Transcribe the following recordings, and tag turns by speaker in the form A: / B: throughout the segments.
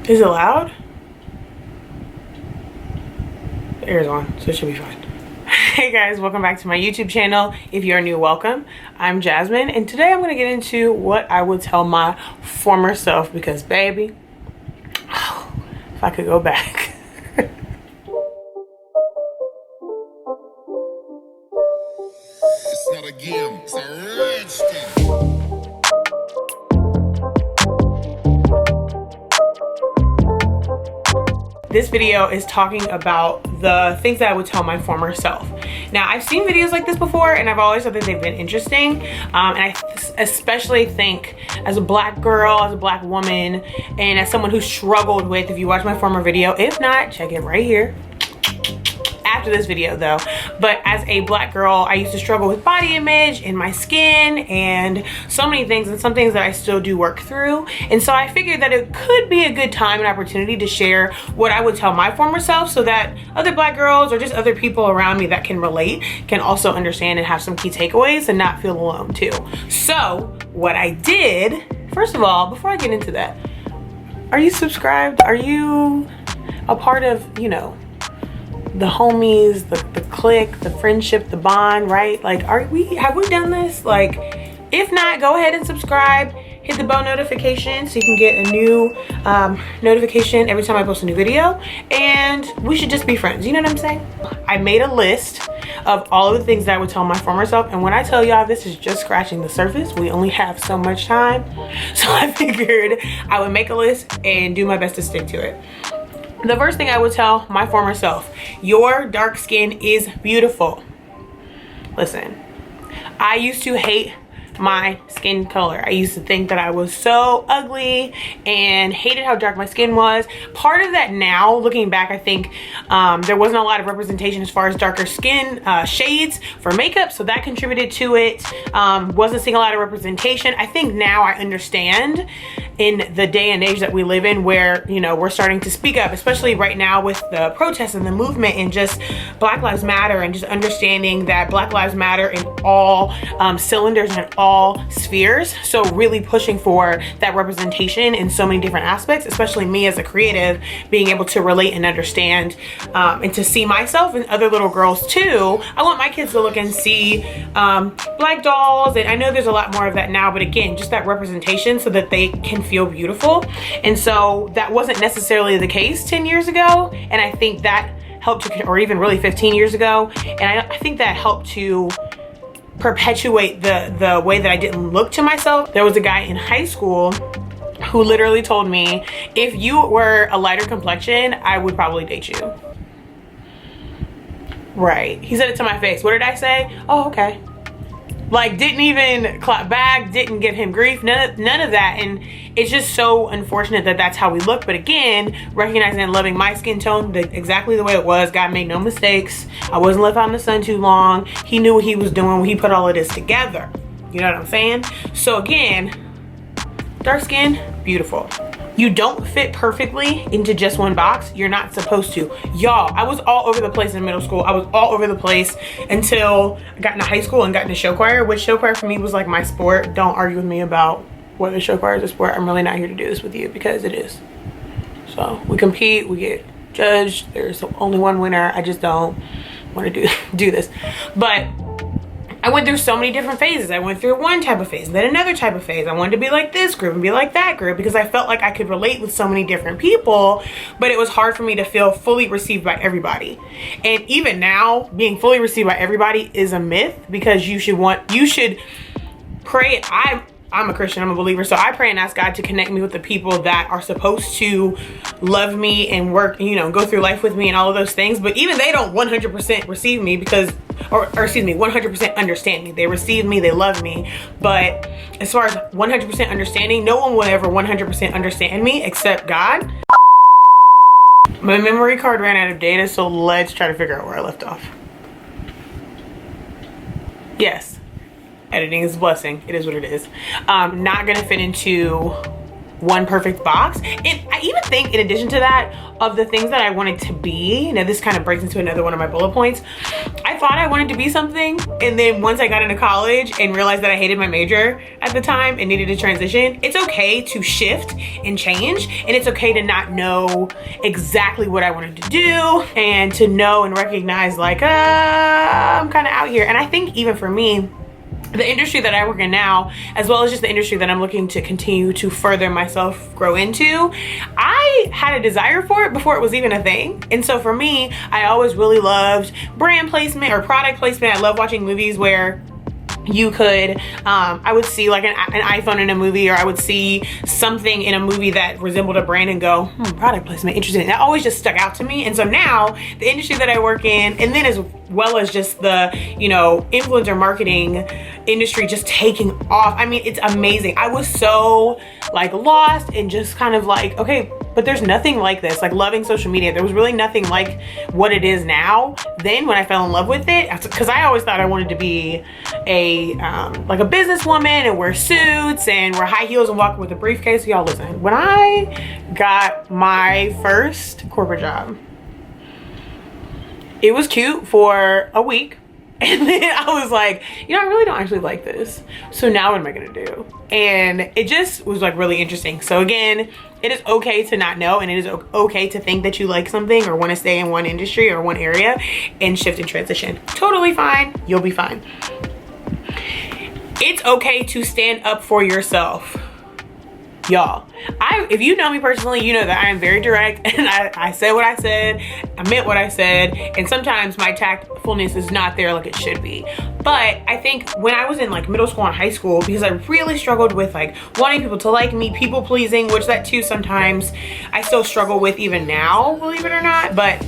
A: Is it loud? The air's on, so it should be fine. Hey guys, welcome back to my YouTube channel. If you're new, welcome. I'm Jasmine, and today I'm going to get into what I would tell my former self, because baby, if I could go back.
B: It's not a game, it's a rich thing.
A: This video is talking about the things that I would tell my former self. Now, I've seen videos like this before, and I've always thought that they've been interesting. And I especially think as a black girl, as a black woman, and as someone who struggled with, if you watch my former video, if not, check it right here. After this video though, but as a black girl, I used to struggle with body image and my skin and so many things, and some things that I still do work through. And so I figured that it could be a good time and opportunity to share what I would tell my former self, so that other black girls or just other people around me that can relate can also understand and have some key takeaways and not feel alone too. So what I did, first of all, before I get into that, are you subscribed? Are you a part of, you know, the homies, the clique, the friendship, the bond, right? Like, have we done this? Like, if not, go ahead and subscribe, hit the bell notification so you can get a new notification every time I post a new video, and we should just be friends, you know what I'm saying? I made a list of all of the things that I would tell my former self, and when I tell y'all, this is just scratching the surface. We only have so much time, so I figured I would make a list and do my best to stick to it. The first thing I would tell my former self: your dark skin is beautiful. Listen, I used to hate my skin color. I used to think that I was so ugly and hated how dark my skin was. Part of that now, looking back, I think there wasn't a lot of representation as far as darker skin shades for makeup, so that contributed to it. Wasn't seeing a lot of representation. I think now I understand in the day and age that we live in, where, you know, we're starting to speak up, especially right now with the protests and the movement and just Black Lives Matter, and just understanding that Black Lives Matter in all cylinders and all spheres. So really pushing for that representation in so many different aspects, especially me as a creative, being able to relate and understand and to see myself and other little girls too. I want my kids to look and see black dolls, and I know there's a lot more of that now, but again, just that representation so that they can feel beautiful. And so that wasn't necessarily the case 10 years ago, and I think that helped to, or even really 15 years ago, and I think that helped to perpetuate the way that I didn't look to myself. There was a guy in high school who literally told me, if you were a lighter complexion, I would probably date you. Right, he said it to my face. What did I say? Oh, okay. Like, didn't even clap back, didn't give him grief, none of that. And it's just so unfortunate that that's how we look. But again, recognizing and loving my skin tone exactly the way it was. God made no mistakes. I wasn't left out in the sun too long. He knew what he was doing when he put all of this together. You know what I'm saying? So again, dark skin, beautiful. You don't fit perfectly into just one box. You're not supposed to. Y'all, I was all over the place in middle school. I was all over the place until I got into high school and got into show choir, which show choir for me was like my sport. Don't argue with me about whether show choir is a sport. I'm really not here to do this with you, because it is. So we compete, we get judged. There's only one winner. I just don't want to do this. But I went through so many different phases. I went through one type of phase, and then another type of phase. I wanted to be like this group and be like that group, because I felt like I could relate with so many different people, but it was hard for me to feel fully received by everybody. And even now, being fully received by everybody is a myth, because you should pray. I'm a Christian, I'm a believer, so I pray and ask God to connect me with the people that are supposed to love me and work, you know, go through life with me and all of those things. But even they don't 100% receive me, because, or excuse me, 100% understand me. They receive me, they love me. But as far as 100% understanding, no one will ever 100% understand me except God. My memory card ran out of data, so let's try to figure out where I left off. Yes. Editing is a blessing. It is what it is. Not gonna fit into one perfect box. And I even think think in addition to that, of the things that I wanted to be, now this kind of breaks into another one of my bullet points. I thought I wanted to be something, and then once I got into college and realized that I hated my major at the time and needed to transition, it's okay to shift and change, and it's okay to not know exactly what I wanted to do, and to know and recognize like, I'm kind of out here. And I think even for me, the industry that I work in now, as well as just the industry that I'm looking to continue to further myself grow into, I had a desire for it before it was even a thing. And so for me, I always really loved brand placement or product placement. I love watching movies where you could, I would see like an iPhone in a movie, or I would see something in a movie that resembled a brand and go, product placement, interesting. That always just stuck out to me. And so now the industry that I work in, and then as well as just the, you know, influencer marketing industry just taking off. I mean, it's amazing. I was so like lost and just kind of like, okay, but there's nothing like this, like loving social media. There was really nothing like what it is now. Then when I fell in love with it, because I always thought I wanted to be a like a businesswoman and wear suits and wear high heels and walk with a briefcase. Y'all listen, when I got my first corporate job, it was cute for a week. And then I was like, you know, I really don't actually like this. So now what am I gonna do? And it just was like really interesting. So again, it is okay to not know, and it is okay to think that you like something or want to stay in one industry or one area and shift and transition. Totally fine. You'll be fine. It's okay to stand up for yourself. Y'all, if you know me personally, you know that I am very direct, and I said what I said, I meant what I said, and sometimes my tactfulness is not there like it should be. But I think when I was in like middle school and high school, because I really struggled with like wanting people to like me, people pleasing, which that too sometimes I still struggle with even now, believe it or not, but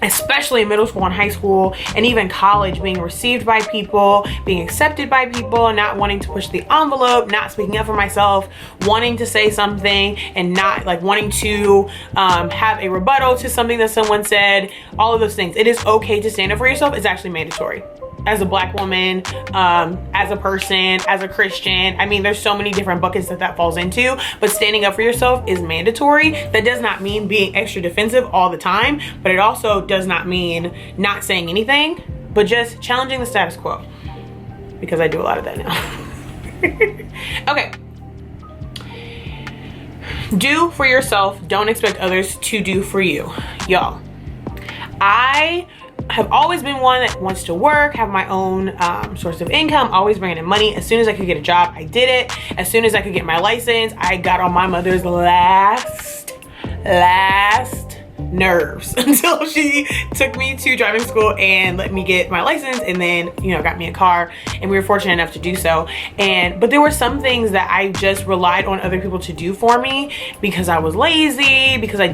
A: especially in middle school and high school and even college, being received by people, being accepted by people, not wanting to push the envelope, not speaking up for myself, wanting to say something and not like wanting to have a rebuttal to something that someone said, all of those things. It is okay to stand up for yourself. It's actually mandatory. As a Black woman, as a person, as a Christian. I mean, there's so many different buckets that falls into, but standing up for yourself is mandatory. That does not mean being extra defensive all the time, but it also does not mean not saying anything, but just challenging the status quo, because I do a lot of that now. Okay. Do for yourself. Don't expect others to do for you. Y'all, I have always been one that wants to work, have my own source of income, always bringing in money. As soon as I could get a job, I did it. As soon as I could get my license, I got on my mother's last nerves until she took me to driving school and let me get my license, and then, you know, got me a car, and we were fortunate enough to do so. But there were some things that I just relied on other people to do for me because I was lazy, because I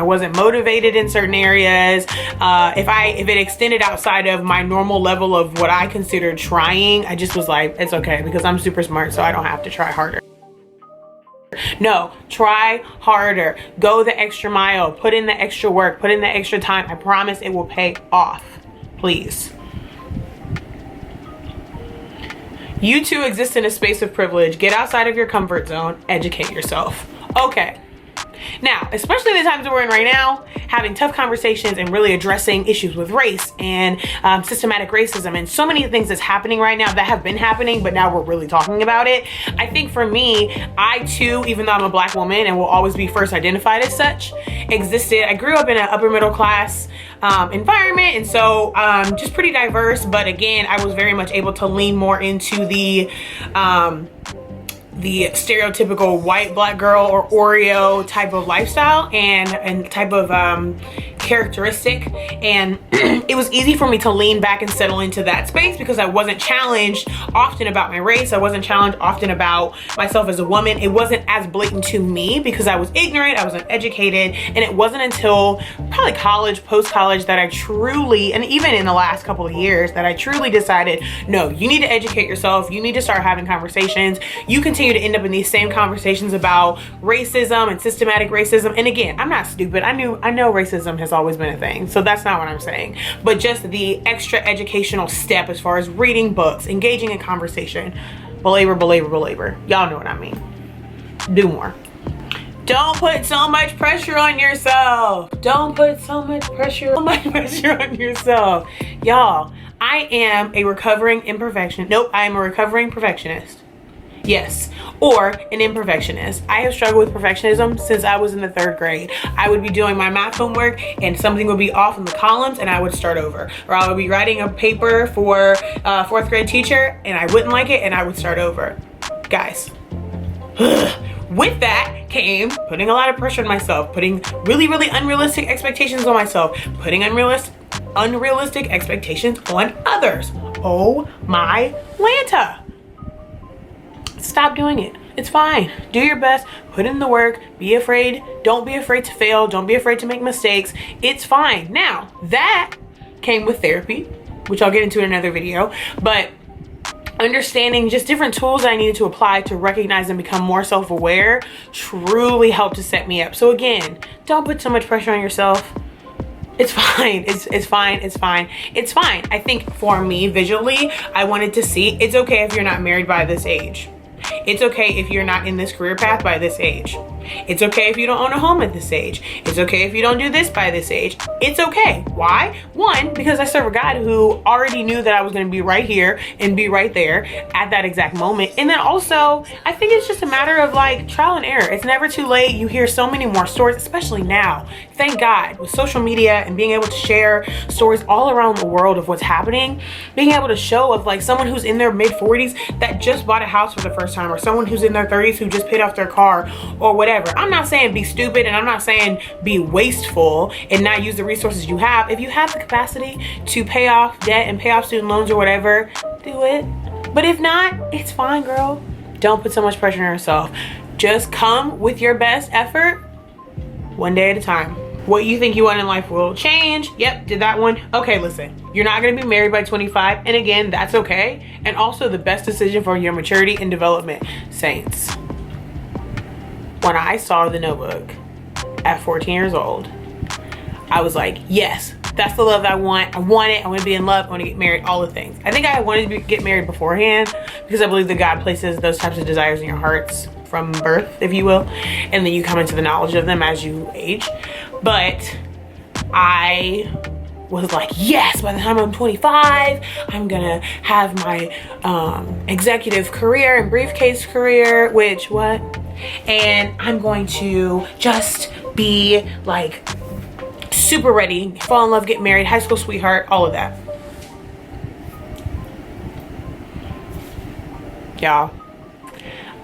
A: wasn't motivated in certain areas. If it extended outside of my normal level of what I considered trying, I just was like, it's okay because I'm super smart, so I don't have to try harder. No, try harder, go the extra mile, put in the extra work, put in the extra time. I promise it will pay off. Please. You too exist in a space of privilege. Get outside of your comfort zone, educate yourself. Okay. Now, especially the times that we're in right now, having tough conversations and really addressing issues with race and systematic racism and so many things that's happening right now that have been happening, but now we're really talking about it. I think for me, I too, even though I'm a Black woman and will always be first identified as such, existed. I grew up in an upper middle class environment, and so just pretty diverse, but again, I was very much able to lean more into the stereotypical white Black girl or Oreo type of lifestyle and type of characteristic, and it was easy for me to lean back and settle into that space because I wasn't challenged often about my race. I wasn't challenged often about myself as a woman. It wasn't as blatant to me because I was ignorant, I was uneducated, and it wasn't until probably college, post-college, that I truly, and even in the last couple of years, that I truly decided, no, you need to educate yourself. You need to start having conversations. You continue to end up in these same conversations about racism and systematic racism. And again, I'm not stupid. I know racism has always been a thing, so that's not what I'm saying, but just the extra educational step as far as reading books, engaging in conversation, belabor, y'all know what I mean. Do more. Don't put so much pressure on yourself. Don't put so much pressure on yourself. Y'all, I am a recovering imperfectionist. Nope, I am a recovering perfectionist. Yes, or an imperfectionist. I have struggled with perfectionism since I was in the 3rd grade. I would be doing my math homework and something would be off in the columns and I would start over. Or I would be writing a paper for a 4th grade teacher and I wouldn't like it and I would start over. Guys, with that came putting a lot of pressure on myself, putting really, really unrealistic expectations on myself, putting unrealistic expectations on others. Oh my Lanta. Stop doing it. It's fine. Do your best. Put in the work. Be afraid. Don't be afraid to fail. Don't be afraid to make mistakes. It's fine. Now, that came with therapy, which I'll get into in another video, but understanding just different tools I needed to apply to recognize and become more self-aware truly helped to set me up. So again, don't put so much pressure on yourself. It's fine. It's fine. It's fine. It's fine. I think for me, visually, I wanted to see it's okay if you're not married by this age. It's okay if you're not in this career path by this age. It's okay if you don't own a home at this age. It's okay if you don't do this by this age. It's okay. Why? One, because I serve a God who already knew that I was going to be right here and be right there at that exact moment. And then also, I think it's just a matter of like trial and error. It's never too late. You hear so many more stories, especially now. Thank God, with social media and being able to share stories all around the world of what's happening, being able to show of like someone who's in their mid-40s that just bought a house for the first time, or someone who's in their 30s who just paid off their car or whatever. I'm not saying be stupid and I'm not saying be wasteful and not use the resources you have. If you have the capacity to pay off debt and pay off student loans or whatever, do it. But if not, it's fine, girl. Don't put so much pressure on yourself. Just come with your best effort, one day at a time. What you think you want in life will change. Yep, did that one. Okay, listen, you're not gonna be married by 25. And again, that's okay. And also the best decision for your maturity and development. Saints, when I saw The Notebook at 14 years old, I was like, yes, that's the love I want. I want it. I want to be in love. I want to get married, all the things. I think I wanted to get married beforehand because I believe that God places those types of desires in your hearts from birth, if you will. And then you come into the knowledge of them as you age. But I was like, yes, by the time I'm 25, I'm gonna have my executive career and briefcase career, which what? And I'm going to just be like super ready, fall in love, get married, high school sweetheart, all of that. Y'all,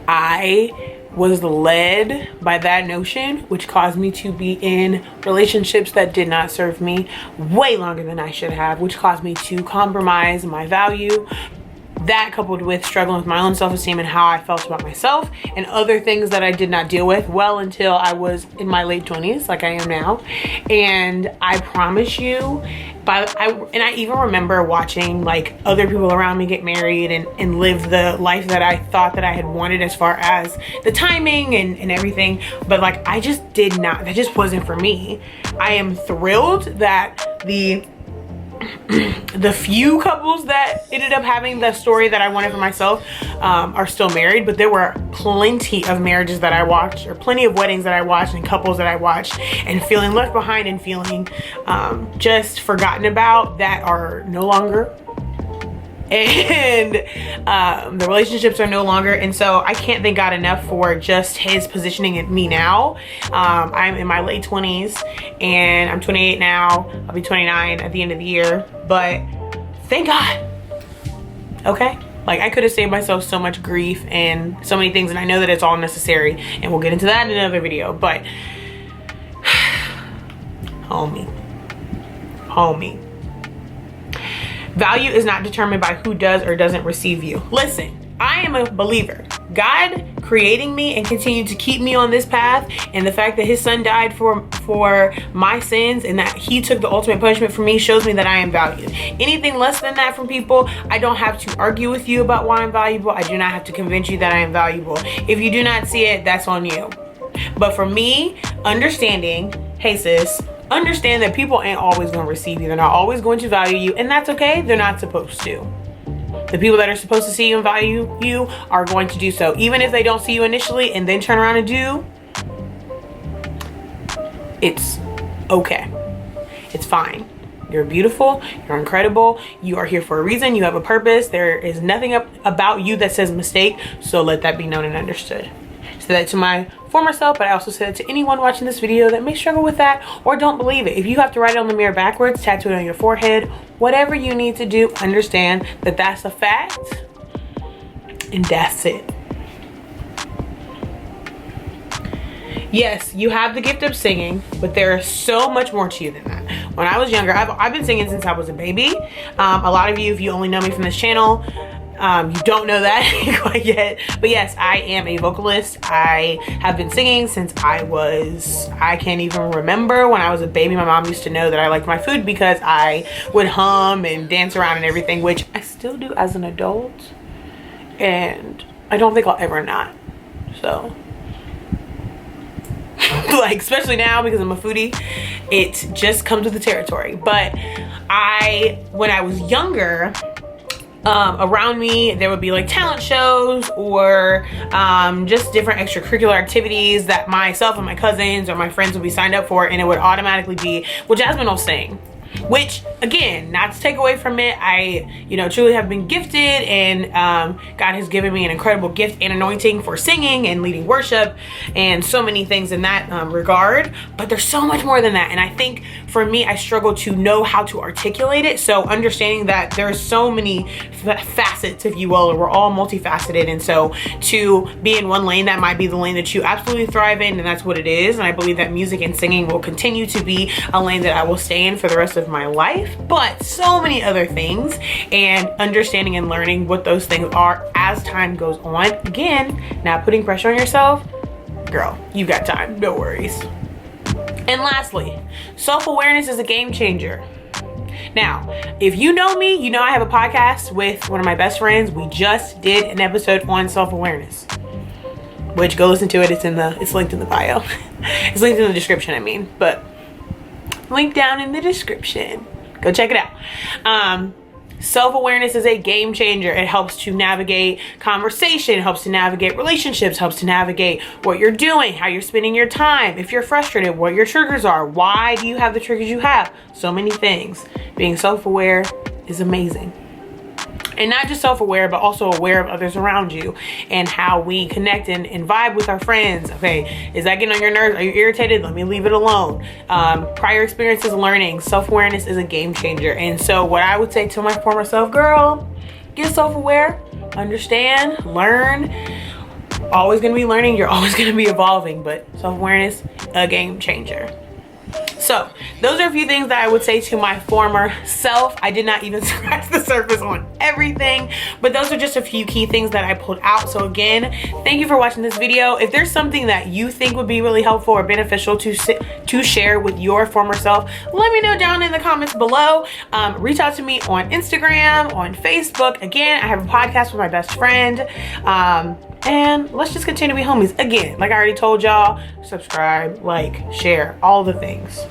A: I was led by that notion, which caused me to be in relationships that did not serve me way longer than I should have, which caused me to compromise my value. That coupled with struggling with my own self-esteem and how I felt about myself and other things that I did not deal with well until I was in my late 20s, like I am now. And I promise you, I even remember watching like other people around me get married and live the life that I thought that I had wanted as far as the timing and everything. But like, I just did not, that just wasn't for me. I am thrilled that the few couples that ended up having the story that I wanted for myself are still married, but there were plenty of marriages that I watched, or plenty of weddings that I watched and couples that I watched and feeling left behind and feeling just forgotten about that are no longer. And the relationships are no longer. And so I can't thank God enough for just his positioning in me now. I'm in my late 20s and I'm 28 now. I'll be 29 at the end of the year, but thank God. Okay, like I could have saved myself so much grief and so many things, and I know that it's all necessary, and we'll get into that in another video. But homie, value is not determined by who does or doesn't receive you. Listen, I am a believer. God creating me and continuing to keep me on this path, and the fact that his son died for my sins and that he took the ultimate punishment for me shows me that I am valued. Anything less than that from people, I don't have to argue with you about why I'm valuable. I do not have to convince you that I am valuable. If you do not see it, that's on you. But for me, understanding, hey sis, understand that people ain't always going to receive you. They're not always going to value you, and that's okay. They're not supposed to. The people that are supposed to see you and value you are going to do so. Even if they don't see you initially and then turn around and do, It's okay. It's fine. You're beautiful. You're incredible. You are here for a reason. You have a purpose. There is nothing about you that says mistake. So let that be known and understood. I said that to my former self, but I also said it to anyone watching this video that may struggle with that or don't believe it. If you have to write it on the mirror backwards, tattoo it on your forehead, whatever you need to do, understand that that's a fact and that's it. Yes, you have the gift of singing, but there is so much more to you than that. When I was younger, I've been singing since I was a baby. A lot of you, if you only know me from this channel, you don't know that quite yet. But yes, I am a vocalist. I have been singing since I can't even remember. When I was a baby, my mom used to know that I liked my food because I would hum and dance around and everything, which I still do as an adult. And I don't think I'll ever not. So... like, especially now because I'm a foodie, it just comes with the territory. But when I was younger, around me there would be like talent shows or just different extracurricular activities that myself and my cousins or my friends would be signed up for, and it would automatically be, well, Jasmine will sing. Which, again, not to take away from it, I, truly have been gifted, and God has given me an incredible gift and anointing for singing and leading worship and so many things in that regard. But there's so much more than that. And I think for me, I struggle to know how to articulate it. So understanding that there's so many facets, if you will, or we're all multifaceted. And so to be in one lane, that might be the lane that you absolutely thrive in, and that's what it is. And I believe that music and singing will continue to be a lane that I will stay in for the rest of my life, but so many other things, and understanding and learning what those things are as time goes on. Again, not putting pressure on yourself. Girl, you got time, no worries. And lastly, self-awareness is a game changer. Now, if you know me, you know I have a podcast with one of my best friends. We just did an episode on self-awareness, which go listen to it. It's linked in the bio. It's linked in the description, I mean, but link down in the description. Go check it out. Self-awareness is a game changer. It helps to navigate conversation, helps to navigate relationships, helps to navigate what you're doing, how you're spending your time, if you're frustrated, what your triggers are, why do you have the triggers you have, so many things. Being self-aware is amazing. And not just self-aware, but also aware of others around you and how we connect and vibe with our friends. Okay, is that getting on your nerves? Are you irritated? Let me leave it alone. Prior experiences, learning. Self-awareness is a game changer. And so what I would say to my former self, girl, get self-aware, understand, learn. Always gonna be learning. You're always gonna be evolving, but self-awareness, a game changer. So those are a few things that I would say to my former self. I did not even scratch the surface on everything, but those are just a few key things that I pulled out. So again, thank you for watching this video. If there's something that you think would be really helpful or beneficial to share with your former self, let me know down in the comments below. Reach out to me on Instagram, on Facebook. Again, I have a podcast with my best friend. And let's just continue to be homies. Again, like I already told y'all, subscribe, like, share, all the things.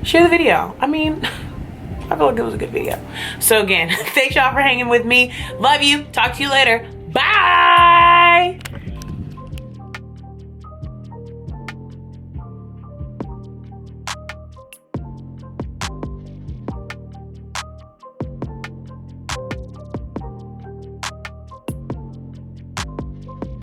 A: Share the video. I mean, I feel like it was a good video. So again, thanks y'all for hanging with me. Love you. Talk to you later. Bye.